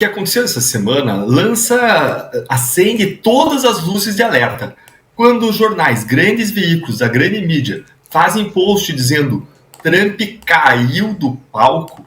que aconteceu essa semana acende todas as luzes de alerta. Quando os jornais, grandes veículos, a grande mídia, fazem post dizendo Trump caiu do palco,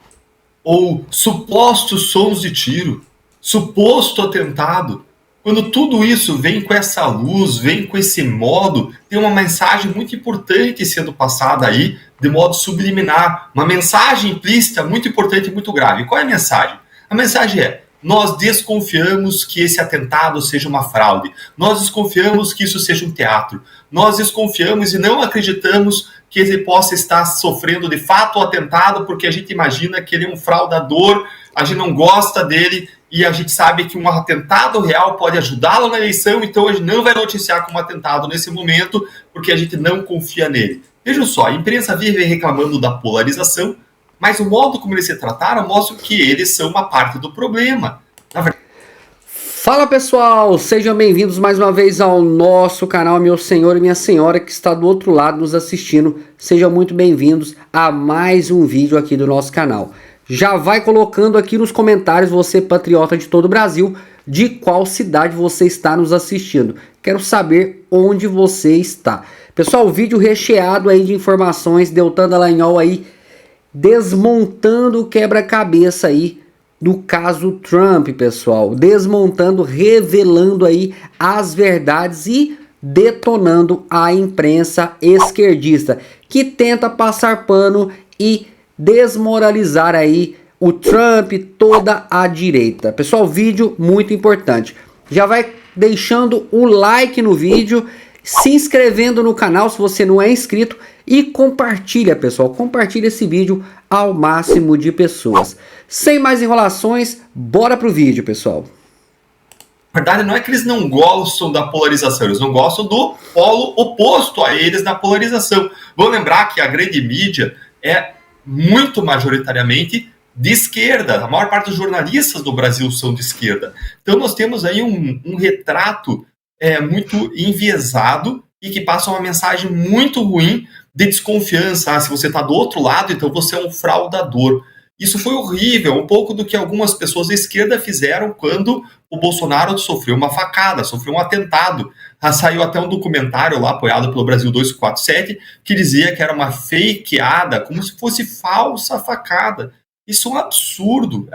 ou supostos sons de tiro, suposto atentado, quando tudo isso vem com essa luz, vem com esse modo, tem uma mensagem muito importante sendo passada aí, de modo subliminar, uma mensagem implícita muito importante e muito grave. Qual é a mensagem? A mensagem é: nós desconfiamos que esse atentado seja uma fraude, nós desconfiamos que isso seja um teatro, nós desconfiamos e não acreditamos que ele possa estar sofrendo de fato o atentado, porque a gente imagina que ele é um fraudador, a gente não gosta dele e a gente sabe que um atentado real pode ajudá-lo na eleição, então a gente não vai noticiar como atentado nesse momento, porque a gente não confia nele. Vejam só, a imprensa vive reclamando da polarização, mas o modo como eles se trataram mostra que eles são uma parte do problema. Fala pessoal, sejam bem-vindos mais uma vez ao nosso canal, meu senhor e minha senhora que está do outro lado nos assistindo. Sejam muito bem-vindos a mais um vídeo aqui do nosso canal. Já vai colocando aqui nos comentários, você patriota de todo o Brasil, de qual cidade você está nos assistindo. Quero saber onde você está. Pessoal, o vídeo recheado aí de informações, Deltan Dallagnol aí desmontando o quebra-cabeça aí do caso Trump, pessoal. Desmontando, revelando aí as verdades e detonando a imprensa esquerdista, que tenta passar pano e desmoralizar aí o Trump, toda a direita. Pessoal, vídeo muito importante. Já vai deixando o like no vídeo, se inscrevendo no canal se você não é inscrito e compartilha, pessoal. Compartilha esse vídeo ao máximo de pessoas. Sem mais enrolações, bora pro vídeo, pessoal. A verdade não é que eles não gostam da polarização, eles não gostam do polo oposto a eles da polarização. Vamos lembrar que a grande mídia é muito majoritariamente de esquerda. A maior parte dos jornalistas do Brasil são de esquerda. Então nós temos aí um retrato muito enviesado e que passa uma mensagem muito ruim de desconfiança. Se você está do outro lado, então você é um fraudador. Isso foi horrível, um pouco do que algumas pessoas da esquerda fizeram quando o Bolsonaro sofreu uma facada, sofreu um atentado. Saiu até um documentário lá, apoiado pelo Brasil 247, que dizia que era uma fakeada, como se fosse falsa facada. Isso é um absurdo,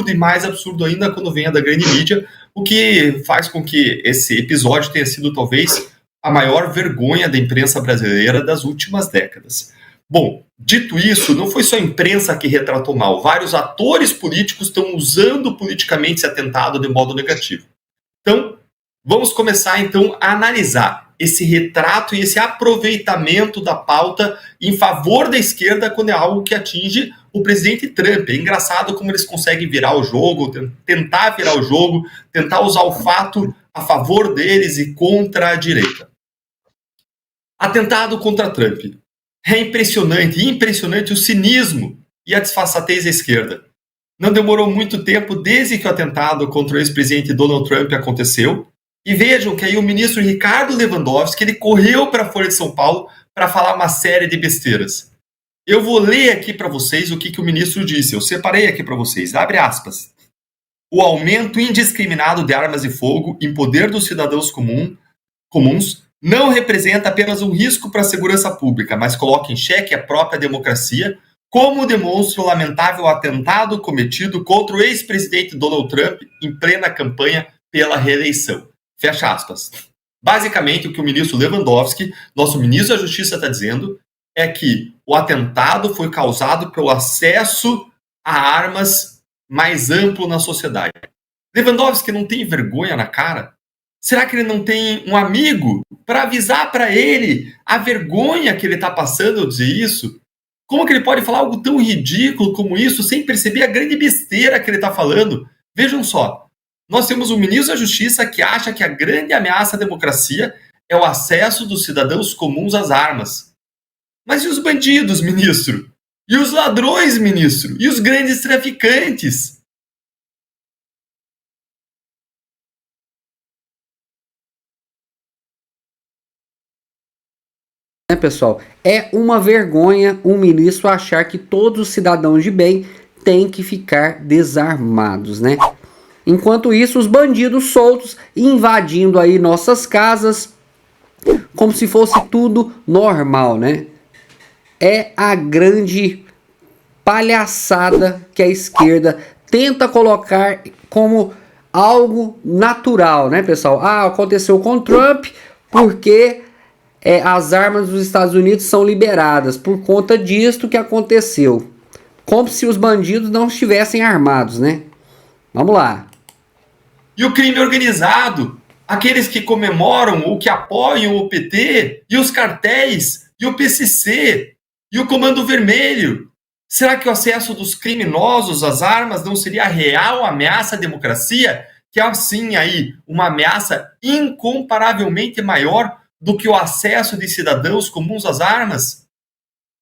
e mais absurdo ainda quando vem a da grande mídia, o que faz com que esse episódio tenha sido talvez a maior vergonha da imprensa brasileira das últimas décadas. Bom, dito isso, não foi só a imprensa que retratou mal. Vários atores políticos estão usando politicamente esse atentado de modo negativo. Então, vamos começar então a analisar esse retrato e esse aproveitamento da pauta em favor da esquerda quando é algo que atinge o presidente Trump. É engraçado como eles conseguem virar o jogo, tentar virar o jogo, tentar usar o fato a favor deles e contra a direita. Atentado contra Trump. É impressionante o cinismo e a desfaçatez da esquerda. Não demorou muito tempo desde que o atentado contra o ex-presidente Donald Trump aconteceu. E vejam que aí o ministro Ricardo Lewandowski, ele correu para a Folha de São Paulo para falar uma série de besteiras. Eu vou ler aqui para vocês o que o ministro disse. Eu separei aqui para vocês. Abre aspas. O aumento indiscriminado de armas de fogo em poder dos cidadãos comuns não representa apenas um risco para a segurança pública, mas coloca em xeque a própria democracia, como demonstra o lamentável atentado cometido contra o ex-presidente Donald Trump em plena campanha pela reeleição. Fecha aspas. Basicamente, o que o ministro Lewandowski, nosso ministro da Justiça, está dizendo é que o atentado foi causado pelo acesso a armas mais amplo na sociedade. Lewandowski não tem vergonha na cara? Será que ele não tem um amigo para avisar para ele a vergonha que ele está passando ao dizer isso? Como que ele pode falar algo tão ridículo como isso sem perceber a grande besteira que ele está falando? Vejam só, nós temos um ministro da Justiça que acha que a grande ameaça à democracia é o acesso dos cidadãos comuns às armas. Mas e os bandidos, ministro? E os ladrões, ministro? E os grandes traficantes? Pessoal, é uma vergonha um ministro achar que todos os cidadãos de bem têm que ficar desarmados, né? Enquanto isso, os bandidos soltos invadindo aí nossas casas como se fosse tudo normal, né? É a grande palhaçada que a esquerda tenta colocar como algo natural, né, pessoal? Ah, aconteceu com Trump porque as armas dos Estados Unidos são liberadas por conta disto que aconteceu. Como se os bandidos não estivessem armados, né? Vamos lá. E o crime organizado, aqueles que comemoram ou que apoiam o PT, e os cartéis, e o PCC, e o Comando Vermelho. Será que o acesso dos criminosos às armas não seria a real ameaça à democracia? Que é, assim, aí, uma ameaça incomparavelmente maior do que o acesso de cidadãos comuns às armas?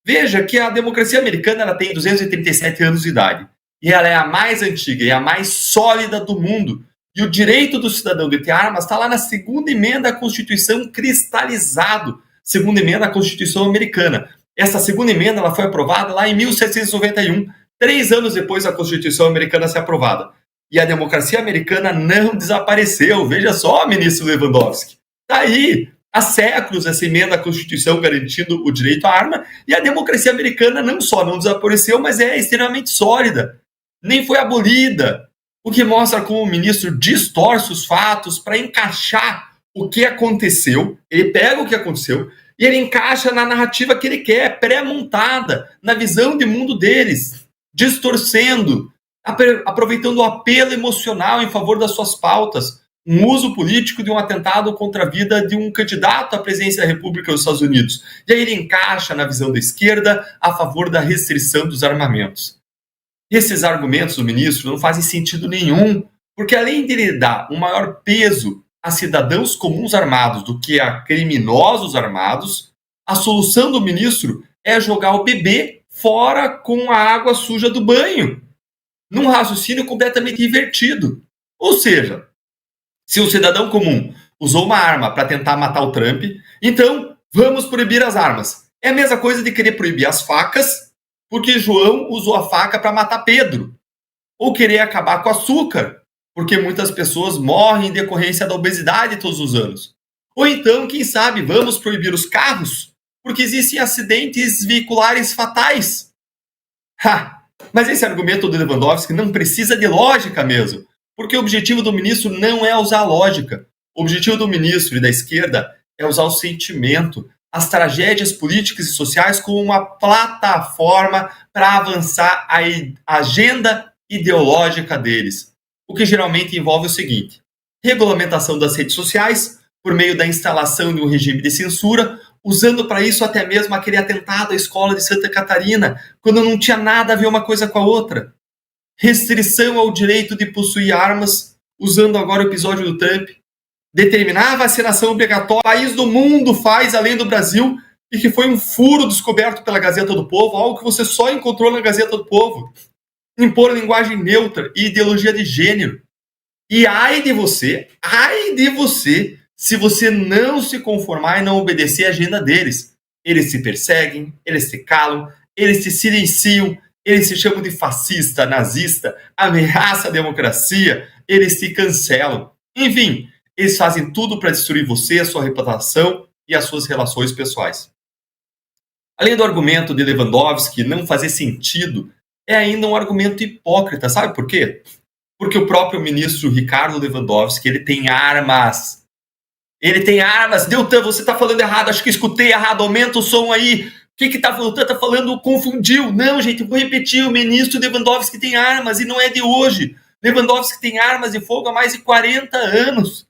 Veja que a democracia americana ela tem 237 anos de idade. E ela é a mais antiga e a mais sólida do mundo. E o direito do cidadão de ter armas está lá na segunda emenda à Constituição, cristalizado. Segunda emenda à Constituição americana. Essa segunda emenda ela foi aprovada lá em 1791, 3 anos depois da Constituição americana ser aprovada. E a democracia americana não desapareceu. Veja só, ministro Lewandowski. Está aí, há séculos, essa emenda à Constituição garantindo o direito à arma, e a democracia americana não só não desapareceu, mas é extremamente sólida. Nem foi abolida. O que mostra como o ministro distorce os fatos para encaixar o que aconteceu. Ele pega o que aconteceu e ele encaixa na narrativa que ele quer, pré-montada, na visão de mundo deles, distorcendo, aproveitando o apelo emocional em favor das suas pautas, um uso político de um atentado contra a vida de um candidato à presidência da República dos Estados Unidos. E aí ele encaixa na visão da esquerda a favor da restrição dos armamentos. Esses argumentos do ministro não fazem sentido nenhum, porque além de ele dar um maior peso a cidadãos comuns armados do que a criminosos armados, a solução do ministro é jogar o bebê fora com a água suja do banho, num raciocínio completamente invertido. Ou seja, se o cidadão comum usou uma arma para tentar matar o Trump, então vamos proibir as armas. É a mesma coisa de querer proibir as facas, porque João usou a faca para matar Pedro. Ou querer acabar com o açúcar, porque muitas pessoas morrem em decorrência da obesidade todos os anos. Ou então, quem sabe, vamos proibir os carros, porque existem acidentes veiculares fatais. Mas esse argumento do Lewandowski não precisa de lógica mesmo, porque o objetivo do ministro não é usar a lógica. O objetivo do ministro e da esquerda é usar o sentimento, as tragédias políticas e sociais como uma plataforma para avançar a agenda ideológica deles. O que geralmente envolve o seguinte: regulamentação das redes sociais, por meio da instalação de um regime de censura, usando para isso até mesmo aquele atentado à escola de Santa Catarina, quando não tinha nada a ver uma coisa com a outra. Restrição ao direito de possuir armas, usando agora o episódio do Trump. Determinar a vacinação obrigatória, o país do mundo faz além do Brasil, e que foi um furo descoberto pela Gazeta do Povo, algo que você só encontrou na Gazeta do Povo. Impor linguagem neutra e ideologia de gênero. E ai de você, se você não se conformar e não obedecer à agenda deles. Eles se perseguem, eles se calam, eles se silenciam, eles se chamam de fascista, nazista, ameaça a democracia, eles se cancelam. Enfim, eles fazem tudo para destruir você, a sua reputação e as suas relações pessoais. Além do argumento de Lewandowski não fazer sentido, é ainda um argumento hipócrita. Sabe por quê? Porque o próprio ministro Ricardo Lewandowski, ele tem armas. Ele tem armas. Deltan, você está falando errado, acho que escutei errado, aumenta o som aí. O que está falando? Está falando, confundiu. Não, gente, vou repetir, o ministro Lewandowski tem armas e não é de hoje. Lewandowski tem armas de fogo há mais de 40 anos.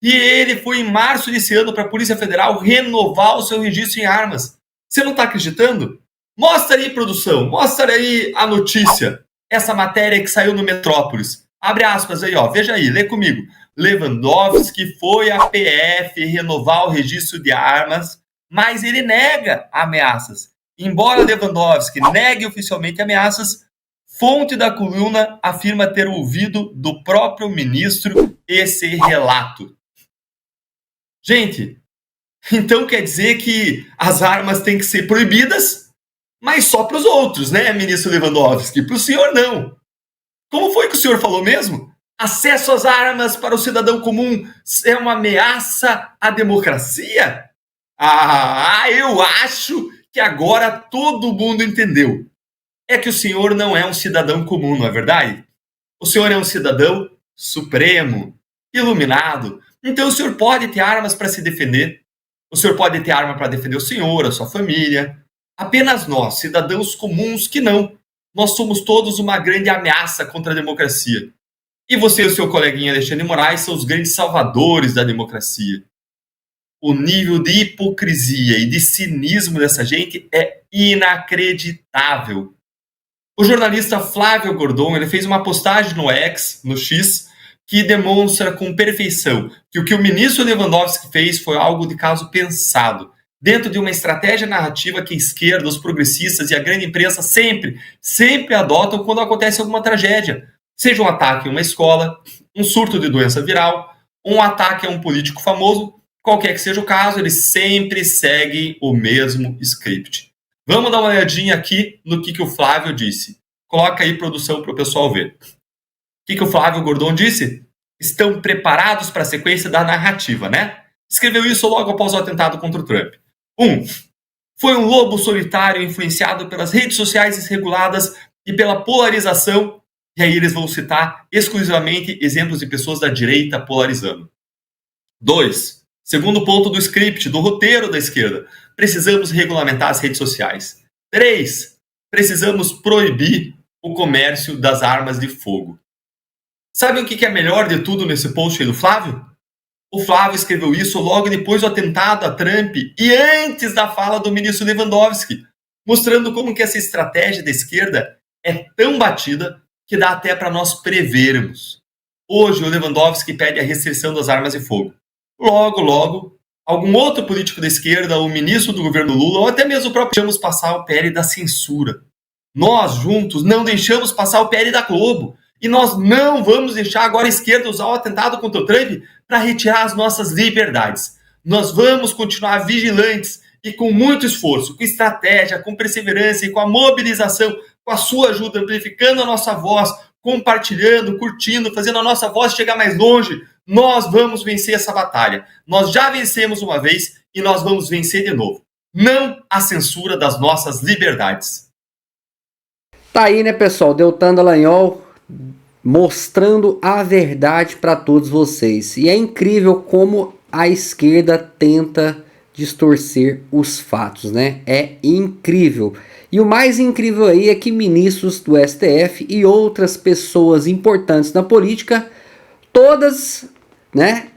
E ele foi em março desse ano para a Polícia Federal renovar o seu registro em armas. Você não está acreditando? Mostra aí, produção, mostra aí a notícia. Essa matéria que saiu no Metrópolis. Abre aspas aí, ó, veja aí, lê comigo. Lewandowski foi à PF renovar o registro de armas, mas ele nega ameaças. Embora Lewandowski negue oficialmente ameaças, fonte da coluna afirma ter ouvido do próprio ministro esse relato. Gente, então quer dizer que as armas têm que ser proibidas, mas só para os outros, né, ministro Lewandowski? Para o senhor, não. Como foi que o senhor falou mesmo? Acesso às armas para o cidadão comum é uma ameaça à democracia? Eu acho que agora todo mundo entendeu. É que o senhor não é um cidadão comum, não é verdade? O senhor é um cidadão supremo, iluminado. Então o senhor pode ter armas para se defender. O senhor pode ter arma para defender o senhor, a sua família. Apenas nós, cidadãos comuns, que não. Nós somos todos uma grande ameaça contra a democracia. E você e o seu coleguinha Alexandre de Moraes são os grandes salvadores da democracia. O nível de hipocrisia e de cinismo dessa gente é inacreditável. O jornalista Flávio Gordon, ele fez uma postagem no X, no X, que demonstra com perfeição que o ministro Lewandowski fez foi algo de caso pensado, dentro de uma estratégia narrativa que a esquerda, os progressistas e a grande imprensa sempre adotam quando acontece alguma tragédia. Seja um ataque a uma escola, um surto de doença viral, um ataque a um político famoso, qualquer que seja o caso, eles sempre seguem o mesmo script. Vamos dar uma olhadinha aqui no que o Flávio disse. Coloca aí, produção, para o pessoal ver. O que o Flávio Gordon disse? Estão preparados para a sequência da narrativa, né? Escreveu isso logo após o atentado contra o Trump. 1. Foi um lobo solitário influenciado pelas redes sociais desreguladas e pela polarização. E aí eles vão citar exclusivamente exemplos de pessoas da direita polarizando. 2. Segundo ponto do script, do roteiro da esquerda. Precisamos regulamentar as redes sociais. 3. Precisamos proibir o comércio das armas de fogo. Sabe o que é melhor de tudo nesse post aí do Flávio? O Flávio escreveu isso logo depois do atentado a Trump e antes da fala do ministro Lewandowski, mostrando como que essa estratégia da esquerda é tão batida que dá até para nós prevermos. Hoje o Lewandowski pede a restrição das armas de fogo. Logo, algum outro político da esquerda, o ministro do governo Lula, ou até mesmo o próprio, deixamos passar o PL da censura. Nós, juntos, não deixamos passar o PL da Globo. E nós não vamos deixar agora a esquerda usar o atentado contra o Trump para retirar as nossas liberdades. Nós vamos continuar vigilantes e com muito esforço, com estratégia, com perseverança e com a mobilização, com a sua ajuda, amplificando a nossa voz, compartilhando, curtindo, fazendo a nossa voz chegar mais longe. Nós vamos vencer essa batalha. Nós já vencemos uma vez e nós vamos vencer de novo. Não a censura das nossas liberdades. Tá aí, né, pessoal? Deltan Dallagnol mostrando a verdade para todos vocês. E é incrível como a esquerda tenta distorcer os fatos, né? É incrível. E o mais incrível aí é que ministros do STF e outras pessoas importantes na política, todas, né,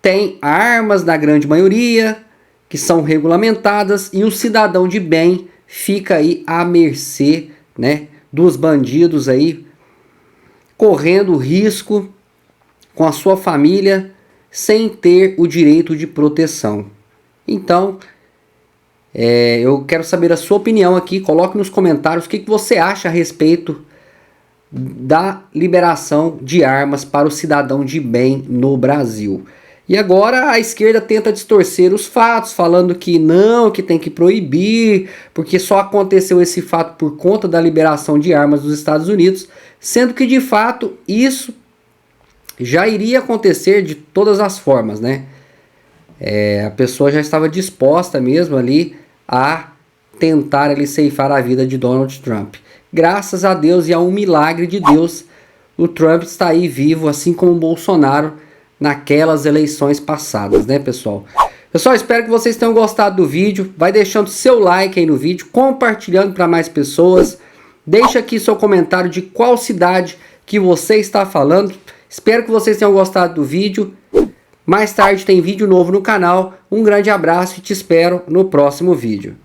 têm armas na grande maioria, que são regulamentadas, e o cidadão de bem fica aí à mercê, né, dos bandidos aí, correndo risco com a sua família sem ter o direito de proteção. Então, eu quero saber a sua opinião aqui. Coloque nos comentários o que você acha a respeito da liberação de armas para o cidadão de bem no Brasil. E agora a esquerda tenta distorcer os fatos, falando que não, que tem que proibir, porque só aconteceu esse fato por conta da liberação de armas dos Estados Unidos, sendo que de fato isso já iria acontecer de todas as formas, né? A pessoa já estava disposta mesmo ali a tentar ali ceifar a vida de Donald Trump. Graças a Deus e a um milagre de Deus, o Trump está aí vivo, assim como o Bolsonaro naquelas eleições passadas, né, pessoal? Pessoal, espero que vocês tenham gostado do vídeo. Vai deixando seu like aí no vídeo, compartilhando para mais pessoas. Deixa aqui seu comentário de qual cidade que você está falando. Espero que vocês tenham gostado do vídeo. Mais tarde tem vídeo novo no canal. Um grande abraço e te espero no próximo vídeo.